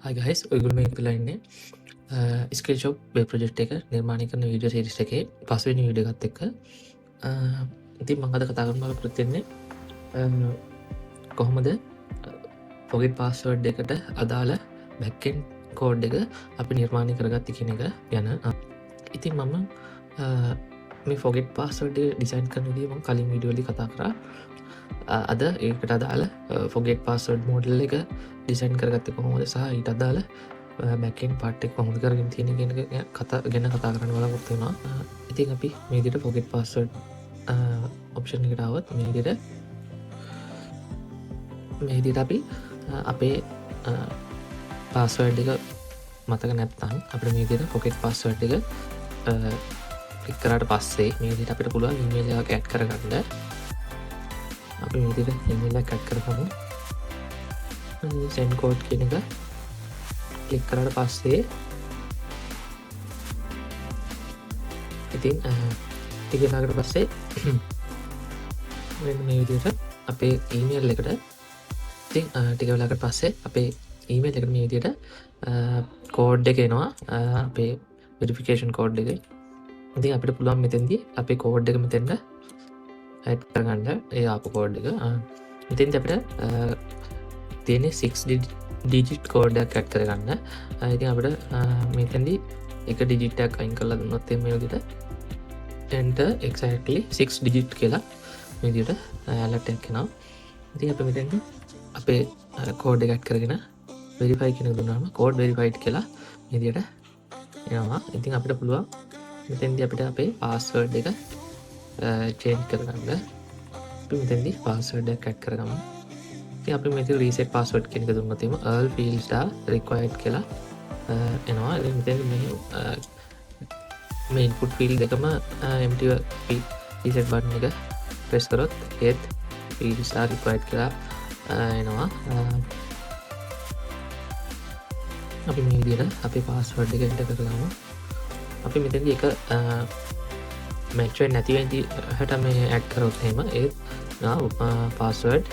Hi guys, ඔයගොල්ලෝ මේ වෙලා ඉන්නේ Skillshop web project එක නිර්මාණය කරන වීඩියෝ සීරීස් එකේ පස්වෙනි වීඩියෝ එකත් එක්ක ඉතින් මම අද කතා කරන්න බලාපොරොත්තු වෙන්නේ කොහොමද forget password එකට අදාළ backend code එක අපි නිර්මාණය කරගත්තේ කියන එක ගැන. ඉතින් මම මේ forget password එක ඩිසයින් කරන විදිහ මම කලින් වීඩියෝ වලදී කතා කරා. අද ඒකට අදාළ forget password model එක ඩිසයින් කරගත්තේ කොහොමද සහ ඊට අදාළ backend part එක කොහොමද කරගෙන තියෙන්නේ කියන එක ගැන කතා කරන්න බලාපොරොත්තු වෙනවා. ඉතින් අපි මේ විදිහට forget password option එකට આવත් මේ විදිහට අපි අපේ password එක මතක නැත්නම් අපිට මේ විදිහට forget password එක ක්ලික් කරාට පස්සේ මේ විදිහට අපිට පුළුවන් email එකක් add කරගන්න. අපි මේ විදිහට email එකක් add කරගමු. send code කියන එක ක්ලික් කරාට පස්සේ ඉතින් ටික වෙලාවකට පස්සේ මෙන්න මේ විදිහට අපේ email එකට ඉතින් ටික වෙලාවකට පස්සේ අපේ email එකට මේ විදිහට code එක එනවා අපේ verification code එක. ඉතින් අපිට පුළුවන් මෙතෙන්දී අපේ code එක මෙතෙන්ට add කරගන්න ඒ ආපු code එක. මෙතෙන්දී අපිට තියෙන්නේ 6 digit code එකක් add කරගන්න. ඉතින් අපිට මෙතෙන්දී එක digit එකක් අයින් කරලා දුන්නොත් මේ විදිහට enter exactly 6 digit කියලා මේ විදිහට alert එකක් එනවා. ඉතින් අපි මෙතෙන්දී අපේ code එක add කරගෙන verify කියන එක දුන්නාම code verified කියලා මේ විදිහට එනවා. ඉතින් අපිට පුළුවන් මෙතෙන්දී අපිට අපේ password එක change කරගන්න. අපි මෙතෙන්දී password එක add කරගමු. ඉතින් අපි මෙතන reset password කියන එක දුන්නොත් එimhe all fields are required කියලා එනවා. ඉතින් මෙතන මේ input field දෙකම empty reset button එක press කරොත් ඒත් fields are required කියලා එනවා. අපි මේ විදිහට අපේ password එක enter කරගමු. අපි මෙතනදී එක match වෙන්නේ නැති වෙන විදිහට මේ add කරොත් එහෙම ඒත් password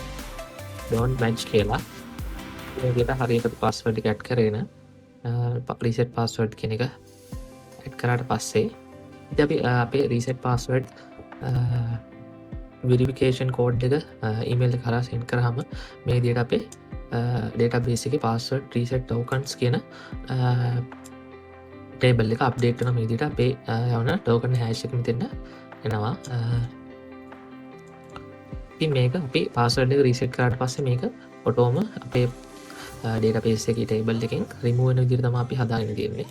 don't match කියලා මේ විදිහට හරියට password එක add කරගෙන reset password කියන එක add කරාට පස්සේ ඉතින් අපි අපේ reset password verification code එක email එක කරා send කරාම මේ විදිහට අපේ database එකේ password reset tokens කියන table එක update වෙන මේ විදිහට අපේ යවන token hash එක මෙතෙන්ට එනවා. ඉතින් මේක අපි password එක reset කරාට පස්සේ මේක ඔටෝම අපේ database එකේ table එකෙන් remove වෙන විදිහට තමයි අපි හදාගෙන තියෙන්නේ.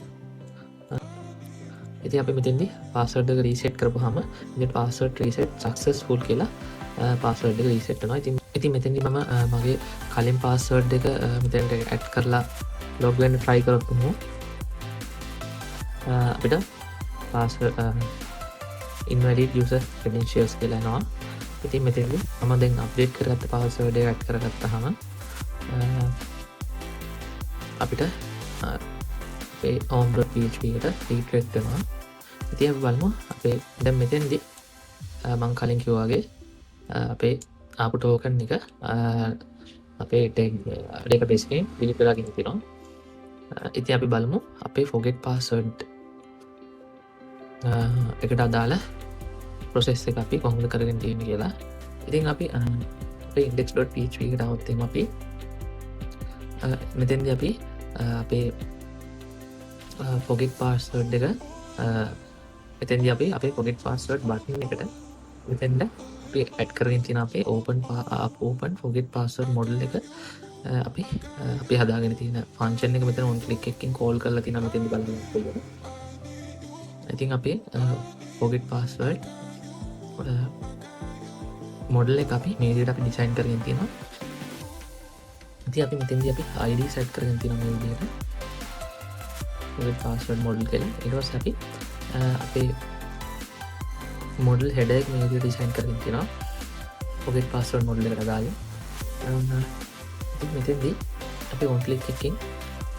ඉතින් අපි මෙතෙන්දී password එක reset කරපුවාම ඉතින් password reset successful කියලා password එක reset වෙනවා. ඉතින් මෙතෙන්දී මම මගේ කලින් password එක මෙතෙන්ට add කරලා log වෙන්න try කරමු. අපිට password invalid user credentials කියලා එනවා. ඉතින් මෙතෙන්දී මම දැන් අප්ඩේට් කරගත්ත password එක add කරගත්තාම අපිට අපේ home.php එකට redirect වෙනවා. ඉතින් අපි බලමු අපේ දැන් මෙතෙන්දී මම කලින් කිව්වා වගේ අපේ ආපු token එක අපේ database එකෙන් delete වෙලා ගිහින් තියෙනවා. ඉතින් අපි බලමු අපේ forget password එකට අදාළ process එක අපි කොහොමද කරගෙන තියෙන්නේ කියලා. ඉතින් අපි අපේ index.php එකට આવත් එimhe අපි මෙතෙන්දී අපි අපේ forget password එක මෙතෙන්දී අපි අපේ forget password button එකට මෙතෙන්ද අපි add කරගෙන තියෙන අපේ open forget password model එක අපි හදාගෙන තියෙන function එක මෙතන on click එකකින් call කරලා තියෙනවා. මෙතෙන්දී බලන්න පුළුවන්. ඉතින් අපේ forget password model එක අපි මේ විදිහට අපි design කරගෙන තියෙනවා. ඉතින් අපි මෙතෙන්දී අපි id set කරගෙන තියෙනවා මේ විදිහට forget password model කියලා. ඊට පස්සේ අපි අපේ model header එක මේ විදිහට design කරගෙන තියෙනවා forget password model එකට අදාළව. ඉතින් මෙතෙන්දී අපි on click එකකින්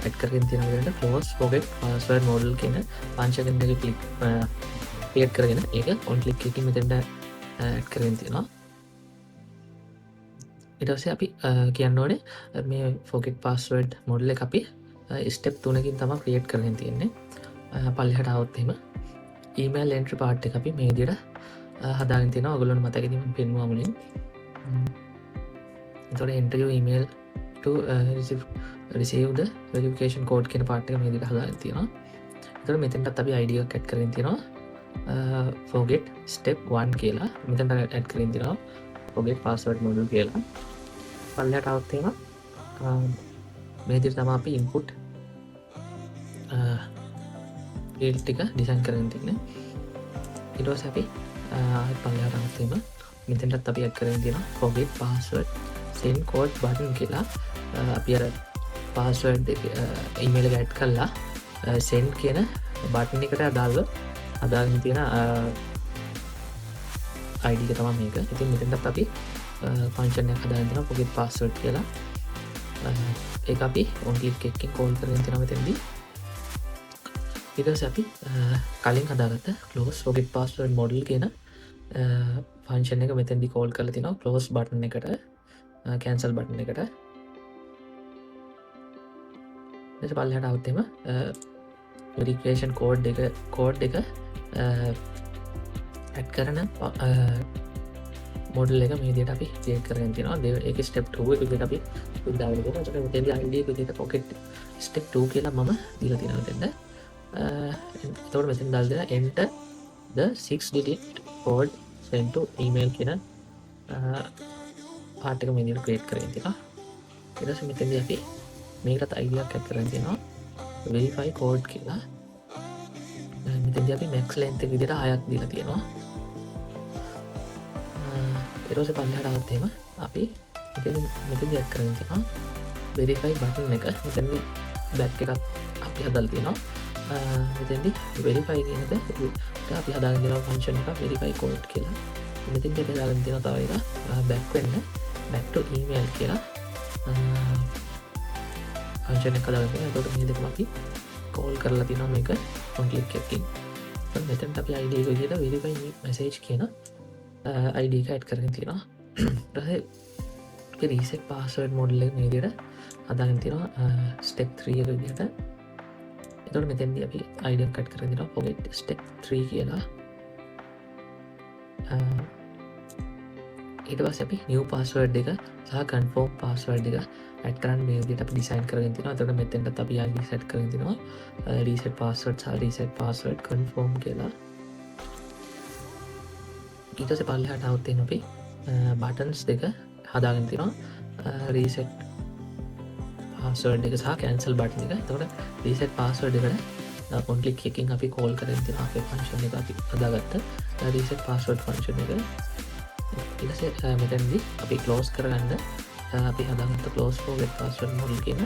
add කරගෙන තියෙන විදිහට close forget password model කියන function එක click කරගෙන ඒක on click එකකින් මෙතෙන්ට add කරගෙන තියෙනවා. ඊට පස්සේ අපි කියන්න ඕනේ මේ forget password model එක අපි ස්ටෙප් 3කින් තමයි ක්‍රියේට් කරගෙන තියෙන්නේ. පල්ලෙහාට આવොත් එහෙම ඊමේල් එන්ට්‍රි පාර්ට් එක අපි මේ විදිහට හදාගෙන තියෙනවා. ඔයගොල්ලන්ට මතකයි මම පෙන්නුවා මුලින්. එතකොට enter your email to receive the verification code කියන පාර්ට් එක මේ විදිහට හදාගෙන තියෙනවා. එතකොට මෙතෙන්ටත් අපි ID එකක් ඇඩ් කරගෙන තියෙනවා. forget step 1 කියලා මෙතෙන්ට ඇඩ් කරගෙන තියෙනවා. forget password module කියලා. පල්ලෙහාට આવොත් එහෙම මේ විදිහට තමයි අපි input field ටික ඩිසයින් කරගෙන තියෙන්නේ. ඊට පස්සේ අපි ආයෙත් පල්ලෙහාට આવොත් එහෙම මෙතෙන්ටත් අපි ඇඩ් කරගෙන තියෙනවා forget password send code button කියලා. අපි අර password එක email එක ඇඩ් කළා send කියන බටන් එකට අදාළව හදාගෙන තියෙන ID එක තමයි මේක. ඉතින් මෙතෙන්ටත් අපි ෆන්ක්ෂන් එකක් හදාගෙන තියෙනවා forget password කියලා. ඒක අපි on click එකකින් call කරගෙන තියෙනවා මෙතෙන්දී. ඊට පස්සේ අපි කලින් හදාගත්ත close forget password module කියන ෆන්ක්ෂන් එක මෙතෙන්දී call කරලා තිනවා close button එකට cancel button එකට. ඊට පල්ලෙහාට આવුත් එහෙම verification code එක ඇඩ් කරන module එක මේ විදිහට අපි create කරගෙන තියෙනවා. ඒක step 2 එක විදිහට අපි උදාහරණ දෙනවා. ඒකට මෙතෙන්දී ID එක විදිහට pocket step 2 කියලා මම දීලා තියෙනවා මෙතෙන්ද. එතකොට මෙතෙන් දාලා දෙනවා enter the 6-digit code sent to email කියන පාර්ට් එක මේ විදිහට create කරගෙන තියෙනවා. ඊට පස්සේ මෙතෙන්දී අපි මේකට ID එකක් ඇඩ් කරගෙන තියෙනවා verify code කියලා. මෙතෙන්දී අපි max length එක විදිහට 6ක් දීලා තියෙනවා. ඊට පස්සේ පල්ලෙහාට આવුත් එහෙම අපි මෙතෙන්දී ඇඩ් කරගෙන තියෙනවා verify button එක. මෙතෙන්දී back එකක් අපි හදලා තියෙනවා. මෙතෙන්දී verify කියන එක අපි හදාගෙන තියෙනවා function එක verify code කියලා. මෙතෙන්දී අපි හදාගෙන තියෙනවා තව එක back වෙන්න back to email කියලා function එක හදාගෙන තියෙනවා. ඒකට මේ දෙකම අපි call කරලා තියෙනවා මේක on click එකකින්. මෙතෙන්ට අපි ID එක විදිහට verify message කියන ID එක add කරගෙන තියෙනවා. ඊට පස්සේ අපි reset password module එක මේ විදිහට හදාගෙන තියෙනවා step 3 එක විදිහට. එතකොට මෙතෙන්දී අපි ID එක add කරගෙන තියෙනවා forget step 3 කියලා. ඊට පස්සේ අපි new password එක සහ confirm password එක add කරන්න මේ විදිහට අපි design කරගෙන තියෙනවා. එතකොට මෙතෙන්ටත් අපි ID set කරගෙන තියෙනවා reset password සහ reset password confirm කියලා. ඊට පස්සේ පල්ලෙහාට આવුත් එහෙනම් අපි buttons දෙක හදාගෙන තියෙනවා reset password එක සහ cancel button එක. එතකොට reset password එකට on click එකකින් අපි call කරගෙන තියෙනවා අපේ function එක අපි හදාගත්ත reset password function එක. ඊට පස්සේ මෙතනදී අපි close කරගන්න අපි හදාගත්ත close forget password module කියන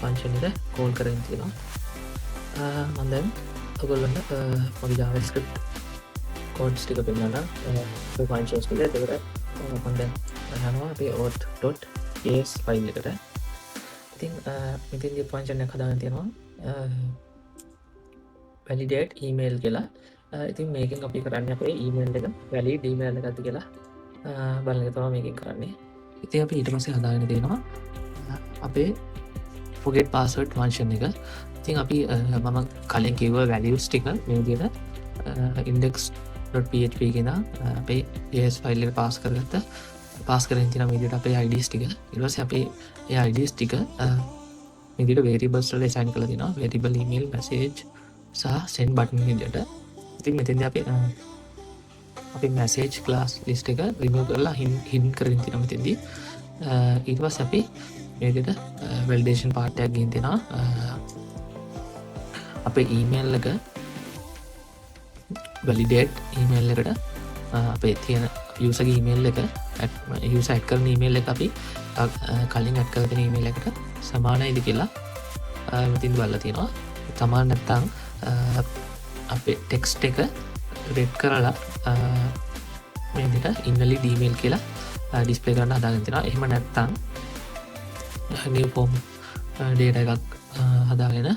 function එක call කරගෙන තියෙනවා. මම දැන් ඔයගොල්ලන්ට මගේ JavaScript codes ටික පෙන්නන්න මේ functions ටික. ඒකට මම දැන් යනවා අපේ auth.js file එකට. ඉතින් මෙතනදී function එක හදාගෙන තියෙනවා validate email කියලා. ඉතින් මේකෙන් අපි කරන්නේ අපේ email එක valid email එකක්ද කියලා බලන එක තමයි මේකෙන් කරන්නේ. ඉතින් අපි ඊට පස්සේ හදාගෙන තියෙනවා අපේ forget password function එක. ඉතින් අපි මම කලින් කිව්ව values ටික මේ විදිහට index.php කියන අපේ JS file එක pass කරගෙන තියෙන මේ විදිහට අපේ IDs ටික. ඊට පස්සේ අපි ඒ IDs ටික මේ විදිහට variables වල assign කරලා තියෙනවා. variable email message සහ send button විදිහට. ඉතින් මෙතෙන්දී අපි message class list එක remove කරලා hidden කරගෙන තියෙනවා මෙතෙන්දී. ඊට පස්සේ අපි මේ විදිහට validation part එකක් ගෙන් දෙනවා අපේ email එක validate email එකට අපේ තියෙන user ගේ email එක user add කරන email එක අපි කලින් add කරලා තියෙන email එකට සමානයිද කියලා මෙතෙන්දී බලලා තියෙනවා. සමාන නැත්නම් අපේ text එක red කරලා මේ විදිහට invalid email කියලා display කරන්න හදාගෙන තියෙනවා. එහෙම නැත්නම් new form data එකක් හදාගෙන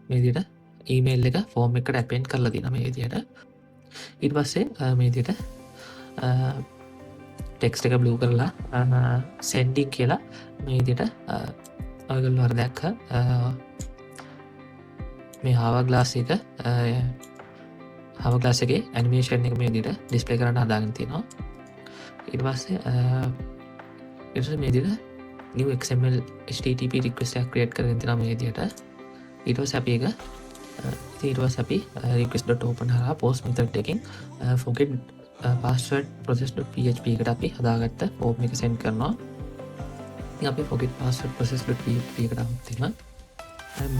මේ විදිහට email එක form එකකට append කරලා තියෙනවා මේ විදිහට. ඊට පස්සේ මේ විදිහට ටෙක්ස්ට් එක බ්ලූ කරලා සෙන්ඩින් කියලා මේ විදිහට ඔයගොල්ලෝ අර දැක්ක මේ හාවා ග්ලාස් එක හාවා ග්ලාස් එකේ ඇනිමේෂන් එක මේ විදිහට ඩිස්ප්ලේ කරන්න හදාගෙන තියෙනවා. ඊට පස්සේ මේ විදිහට new XML HTTP request එකක් create කරගෙන තියෙනවා මේ විදිහට. ඊට පස්සේ අපි ඒක request.open හරහා post method එකකින් forget password process.php එකට අපි හදාගත්ත form එක send කරනවා. ඉතින් අපි forget password process.php එකට આવුත් එහෙම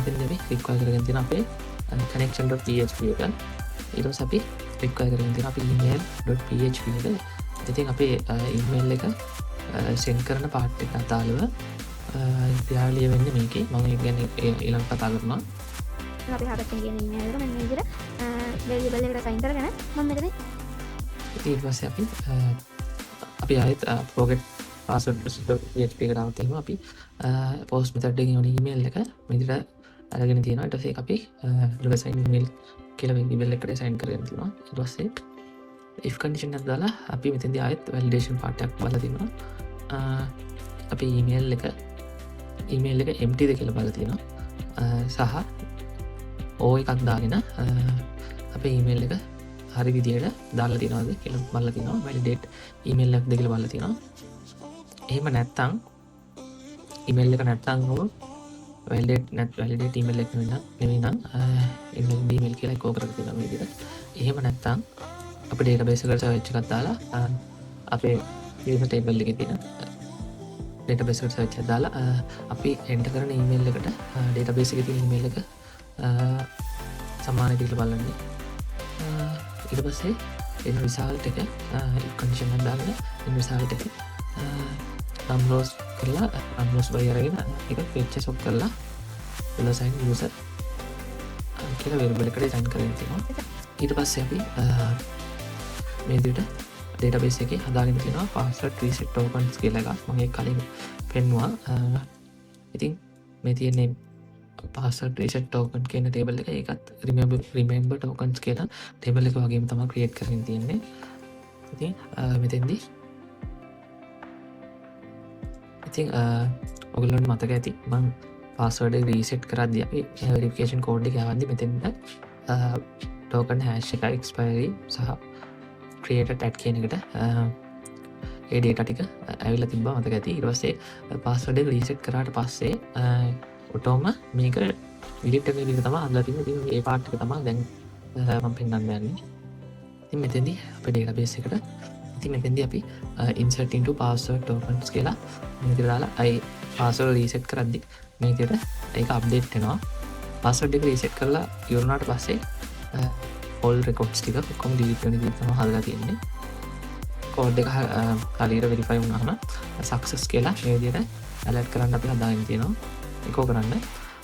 මෙතනදී අපි require කරගෙන තියෙන අපේ connection.php එක. ඊට පස්සේ අපි require කරගෙන තියෙන අපේ email.php එක. ඉතින් අපේ email එක send කරන part එකට අදාළව ක්‍රියාවලිය වෙන්නේ මේකේ. මම ඒක ගැන ඊළඟ කතා කරනවා. අපි හදන්න කියන email එක මෙන්න මේ විදිහට variable එකට assign කරගෙන මම මෙතන ඊට පස්සේ අපි ආයෙත් forget password process.php එකට આવුත් එහෙම අපි post method එකකින් යන email එක මේ විදිහට අරගෙන තියෙනවා. ඊට පස්සේ අපි assign email කියලා variable එකට assign කරගෙන තියෙනවා. ඊට පස්සේ if condition එකක් දාලා අපි මෙතෙන්දී ආයෙත් validation part එකක් බලලා තියෙනවා. අපි email එක empty ද කියලා බලලා තියෙනවා. සහ o එකක් දාගෙන අපේ email එක හරි විදියට දාලා තියෙනවද කියලා බලලා තියෙනවා. validate email එකක්ද කියලා බලලා තියෙනවා. එහෙම නැත්නම් email එක නැත්නම් validate email එක නෙවෙයි නම් email කියලා එකෝ කරලා තියෙනවා මේ විදිහට. එහෙම නැත්නම් අපේ database එකට search එකක් දාලා අපේ user table එකේ තියෙන database එකට search එකක් දාලා අපි enter කරන email එකට database එකේ තියෙන email එක සමානයි කියලා බලන්නේ. ඊට පස්සේ එන result එක condition එක දාගෙන එන result එක download කරලා download by අරගෙන ඒක page එක කරලා assign user කියලා variable එකට assign කරගෙන තියෙනවා. ඊට පස්සේ අපි මේ විදිහට database එකේ හදාගෙන තියෙනවා password reset tokens කියලා එකක්. මම ඒක කලින් පෙන්නුවා. ඉතින් මේ තියෙන්නේ password reset token කියන table එක. ඒකත් remember tokens කියන table එක වගේම තමයි create කරගෙන තියෙන්නේ. ඉතින් මෙතෙන්දී ඔයගොල්ලන්ට මතක ඇති මම password එක reset කරද්දී අපි verification code එක යවද්දී මෙතෙන්ට token hash එක expiry සහ created at කියන එකට ඒ data ටික ඇවිල්ලා තිබ්බා මතක ඇති. ඊට පස්සේ password එක reset කරාට පස්සේ ඔටෝම මේක delete වෙන විදිහ තමයි අදලා තියෙන්නේ. ඉතින් මේ part එක තමයි දැන් මම පෙන්නන්න යන්නේ. ඉතින් මෙතෙන්දී අපේ database එකට ඉතින් මෙතෙන්දී අපි insert into password tokens කියලා මේ විදිහට දාලා password reset කරද්දී මේ විදිහට ඒක update වෙනවා. password එක reset කරලා ඉවරනාට පස්සේ all records ටික ඔක්කොම delete වෙන විදිහට තමයි හදලා තියෙන්නේ. code එක හරියට verify වුණාම success කියලා මේ විදිහට alert කරන්න අපි හදාගෙන තියෙනවා. echo කරන්න.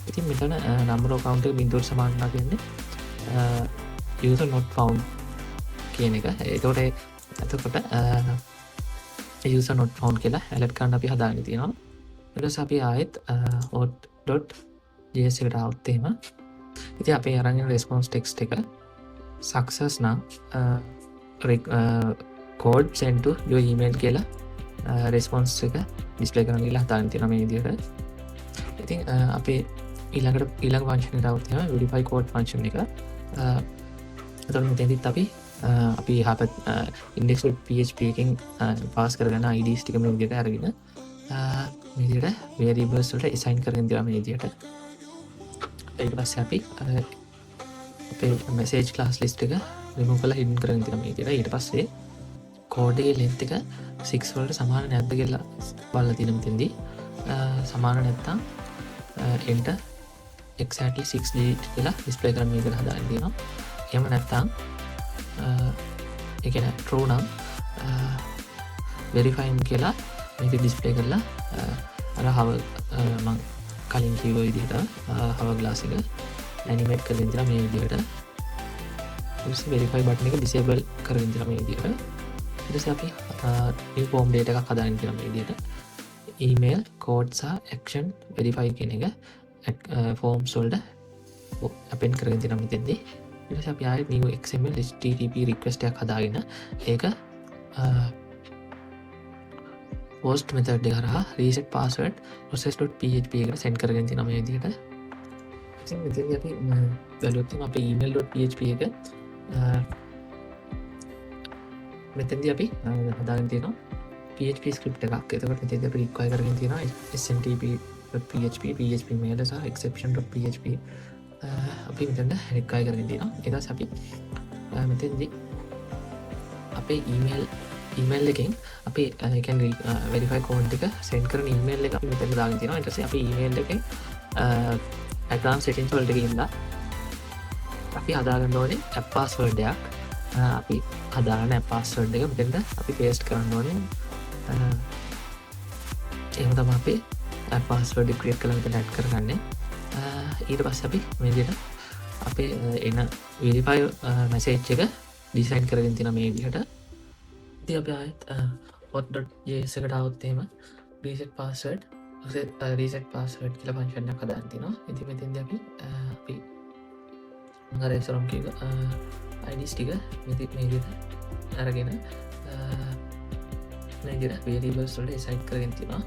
ඉතින් මෙතන number of count එක බිඳුවට සමාන වෙනවා කියන්නේ user not found කියන එක. එතකොට user not found කියලා alert කරන්න අපි හදාගෙන තියෙනවා. ඊට පස්සේ අපි ආයෙත් hot.js එකට આવුත් එහෙම. ඉතින් අපි අරන් යන response text එක success නම් code send to your email කියලා response එක display කරන්න කියලා හදාගෙන තියෙනවා මේ විදිහට. ඉතින් අපේ ඊළඟ function එකට આવුත් එහෙම verify code function එක. එතකොට මෙතනදිත් අපි යහපත් index.php එකකින් පාස් කරගෙන IDs ටික මේ විදිහට අරගෙන මේ විදිහට variables වලට assign කරගෙන තියලා මේ විදිහට. ඊට පස්සේ අපි අපේ message class list එක remove කරලා hidden කරගෙන තියලා මේ විදිහට. ඊට පස්සේ code එකේ length එක 6 වලට සමාන නැද්ද කියලා බලලා තියෙන මෙතෙන්දී. සමාන නැත්නම් enter exactly 6 digit කියලා display කරන්න මේ විදිහට හදාගෙන තියෙනවා. එහෙම නැත්නම් ඒ කියන්නේ true නම් verifying කියලා මේක display කරලා අර හව මම කලින් කිව්ව විදිහට හව glass එක animate කරගෙන තියෙනවා මේ විදිහට. ඊට verify button එක disable කරගෙන තියෙනවා මේ විදිහට. ඊට පස්සේ අපි new form data එකක් හදාගෙන තියෙනවා මේ විදිහට. email code සහ action verify කියන එක forms වලට append කරගෙන තියෙනවා මෙතෙන්දී. ඊට පස්සේ අපි ආයෙත් new XML HTTP request එකක් හදාගෙන ඒක පෝස්ට් මෙතඩ් එක හරහා reset password process.php එකට සෙන්ඩ් කරගෙන තියෙනවා මේ විදිහට. ඉතින් මෙතනදී අපි බලුවොත් අපේ email.php එක මෙතනදී අපි හදාගෙන තියෙනවා PHP ස්ක්‍රිප්ට් එකක්. එතකොට මෙතනදී අපි require කරගෙන තියෙනවා smtp.php, php mail සහ exception.php අපි මෙතන require කරගෙන තියෙනවා. ඊට පස්සේ අපි මෙතනදී අපේ email එකෙන් අපි verify code එක send කරන email එක අපි මෙතන දාගෙන තියෙනවා. ඊට පස්සේ අපි email එකෙන් advanced settings වලට ගිහිල්ලා අපි හදාගන්න ඕනේ app password එකක්. අපි හදාගන්න app password එක මෙතෙන්ට අපි paste කරන්න ඕනේ. එහෙම තමයි අපි app password එක create කරලා මෙතන add කරගන්නේ. ඊට පස්සේ අපි මේ විදිහට අපේ එන verify message එක design කරගෙන තියෙන මේ විදිහට. ඉතින් අපි ආයෙත් auth.js එකට આવොත් එහෙම reset password කියලා ෆන්ක්ෂන් එකක් හදාගෙන තිනවා. ඉතින් මෙතෙන්දී අපි අර ඉස්සරම් කියව IDs ටික මේ විදිහට අරගෙන මේ විදිහට variables වලට assign කරගෙන තිනවා.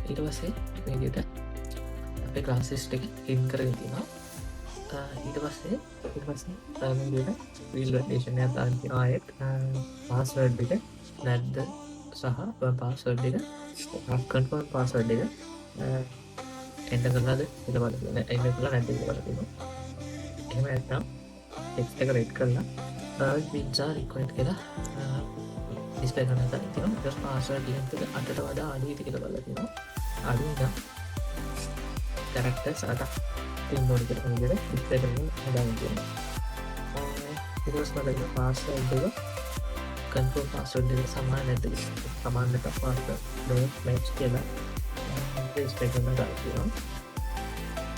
ඊට පස්සේ මේ විදිහට අපේ classes ටික in කරගෙන තිනවා. ඊට පස්සේ මේ විදිහට wheel validation එකක් දාගෙන තිනවා. ආයෙත් password එක නැද්ද සහ password එක confirm password එක enter කරලාද කියලා බලන්න. enter කරලා නැද්ද කියලා බලන්න. එහෙම නැත්නම් text එක red කරලා means are required කියලා display කරන්න තියෙනවා. ඊට පස්සේ password length එක 8ට වඩා අඩුයි කියලා බලලා තියෙනවා. අඩු නම් characters 8ක් තියෙන්න ඕනේ කියලා විදිහට display කරන්න හදාගන්න තියෙනවා. ඊට පස්සේ බලන්න password එක confirm password එක සමාන නැද්ද කියලා. සමාන නැත්නම් password don't match කියලා display කරන්න තියෙනවා.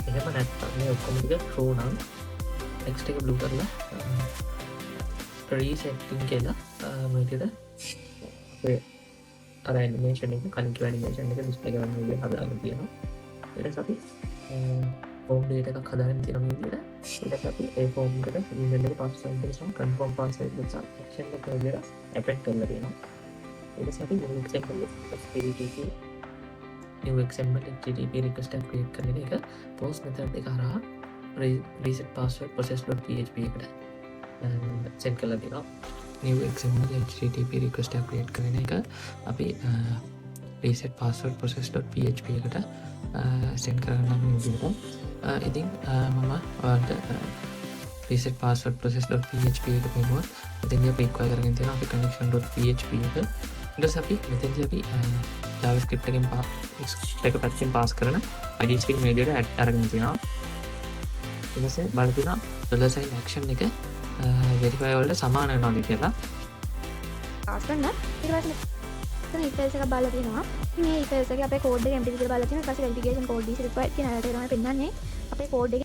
එහෙම නැත්නම් මේ ඔක්කොම ටික true නම් text එක blue කරලා resetting කියලා මේකද අපේ අර animation එක කලින් කිව්ව animation එක display කරන්න විදිහ හදාගෙන තියෙනවා. ඊට පස්සේ අපි form data එකක් හදාගෙන තියෙනවා මේ විදිහට. ඊට පස්සේ අපි ඒ form එකට email එක password එක සහ confirm password එක සහ action එක විදිහට append කරලා තියෙනවා. ඊට පස්සේ අපි new XML HTTP request එක create කරන එක post method එක හරහා reset password process.php එකට send කරලා දෙනවා. new XML HTTP request එක create කරන එක අපි reset password process.php එකට send කරන්න නම් විදිහට. ඉතින් මම ඔයාලට reset password process.php එක පෙන්නුවා. ඉතින් අපි require කරගෙන තියෙනවා අපි connection.php එක. ඊට පස්සේ අපි මෙතනදී අපි JavaScript එකෙන් එක පැත්තකින් පාස් කරන ID string මේ විදිහට අරගෙන තියෙනවා. ඊට පස්සේ බලන්න තියෙනවා $sign action එක verify වලට සමාන වෙනවද කියලා. පාස් කරන්න ඊට පස්සේ මෙතන if else එක බලලා තියෙනවා. මේ if else එකේ අපේ code එක empty කියලා බලලා තියෙනවා. ඊට පස්සේ verification code is required කියන එකට තමයි පෙන්නන්නේ අපේ code එක.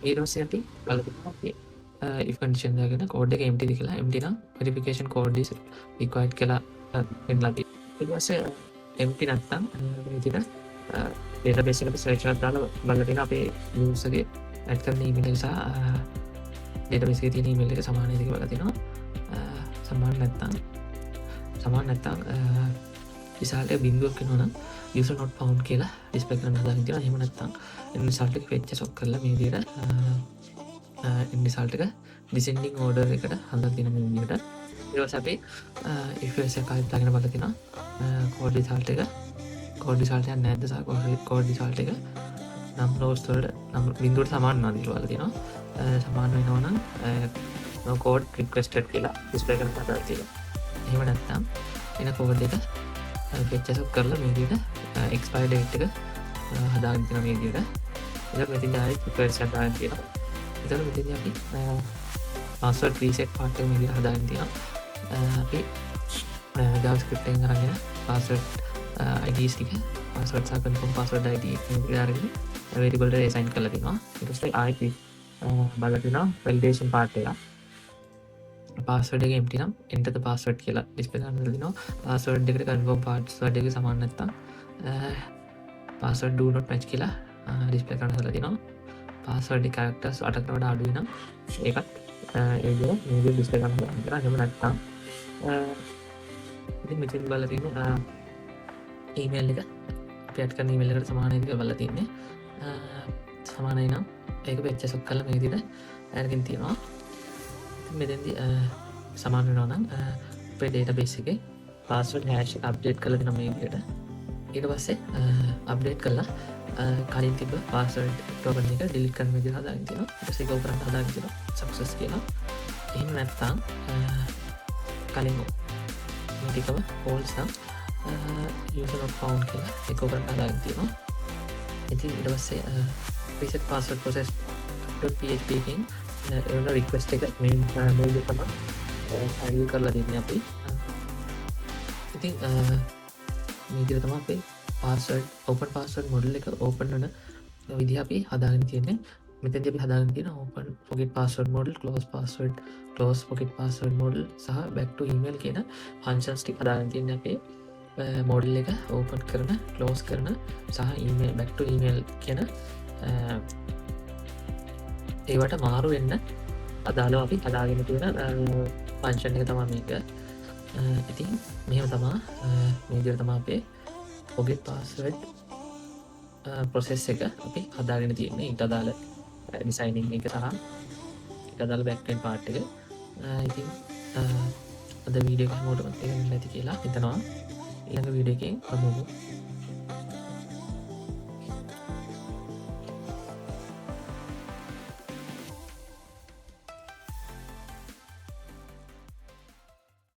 ඊට පස්සේ අපි බලලා තියෙනවා අපි if condition දාගෙන code එක empty ද කියලා. empty නම් verification code is required කියලා පෙන්නලා තියෙනවා. ඊට පස්සේ empty නැත්නම් මේ විදිහට database එකට search එකක් දාලා බලලා තියෙනවා අපේ user ගේ add කරන email එක සහ database එකේ තියෙන email එක සමානද කියලා බලලා තියෙනවා. සමාන නැත්නම් result එක බිඳුවක් වෙනවා නම් user not found කියලා display කරන්න හදාගෙන තියෙනවා. එහෙම නැත්නම් result එක fetch සොක් කරලා මේ විදිහට result එක descending order එකට හදලා තියෙන මේ විදිහට. ඊට පස්සේ අපි if else එක ආයෙත් දාගෙන බලලා තියෙනවා code result එක නැද්ද සහ code result එක නම් rows වලට නම් බිඳුවට සමාන වෙනවද කියලා බලලා තියෙනවා. සමාන වෙනවා නම් no code requested කියලා display කරන්න හදලා තියෙනවා. එහෙම නැත්නම් එන code එක fetch සොක් කරලා මේ විදිහට expire date එක හදාගෙන තියෙනවා මේ විදිහට. ඊට මෙතෙන් ආයෙත් if else එක දාගෙන තියෙනවා. ඊට මෙතෙන් අපි password reset part එක මේ විදිහට හදාගෙන තියෙනවා. අපි JavaScript එකෙන් අරගෙන password IDs ටික password සහ confirm password ID එක අරගෙන variable එකට assign කරලා දෙනවා. ඊට පස්සේ ආයෙත් බලලා දෙනවා validation part එක. password එක empty නම් enter the password කියලා display කරන්න දෙනවා. password එකට confirm password එක සමාන නැත්නම් password do not match කියලා display කරන්න හදලා දෙනවා. password එක characters 8කට වඩා අඩුයි නම් ඒකත් ඒ විදිහට මේ විදිහට display කරන්න හදලා. එහෙම නැත්නම් ඉතින් මෙතන බලලා තියෙනවා ඊමේල් එක අපි ඇඩ් කරන ඊමේල් එකට සමාන විදිහට බලලා තින්නේ. සමානයි නම් ඒක පෙච්චසොක් කරලා මේ විදිහට අරගෙන තියෙනවා. ඉතින් මෙතෙන්දී සමාන වෙනවා නම් අපේ ඩේටාබේස් එකේ පාස්වර්ඩ් හැෂ් එක අප්ඩේට් කරලා දෙනවා මේ විදිහට. ඊට පස්සේ අප්ඩේට් කරලා කලින් තිබ්බ පාස්වර්ඩ් ටෝකන් එක ඩිලීට් කරන විදිහට හදාගෙන තියෙනවා. ඊට පස්සේ ගෝ කරන්න හදාගෙන තියෙනවා සක්සස් කියලා. එහෙම නැත්නම් කලින් ටිකම ෆෝල්ස් නම් user not found කියලා ඒක කරන්න හදාගෙන තියෙනවා. ඉතින් ඊට පස්සේ reset password process .php එකෙන් එන රික්වෙස්ට් එක මේ දෙක තමයි ෆයිල් කරලා දෙන්නේ අපි. ඉතින් මේ විදිහට තමයි අපේ password open password model එක open වෙන විදිහ අපි හදාගෙන තියෙන්නේ. මෙතෙන්දී අපි හදාගෙන තියෙන open forget password model, close forget password model සහ back to email කියන functions ටික හදාගෙන තියෙන්නේ අපේ model එක open කරන, close කරන සහ email back to email කියන ඒවට මාරු වෙන්න අදාළව අපි හදාගෙන තියෙන function එක තමයි මේක. ඉතින් මෙහෙම තමයි මේ විදිහට තමයි අපේ forget password process එක අපි හදාගෙන තියෙන්නේ. ඊට අදාළ designing එක සහ ඊට අදාළ backend part එක. ඉතින් අද වීඩියෝ එක හැමෝටම තේරුම් නැති කියලා හිතනවා. ඊළඟ වීඩියෝ එකෙන් හමුවෙමු.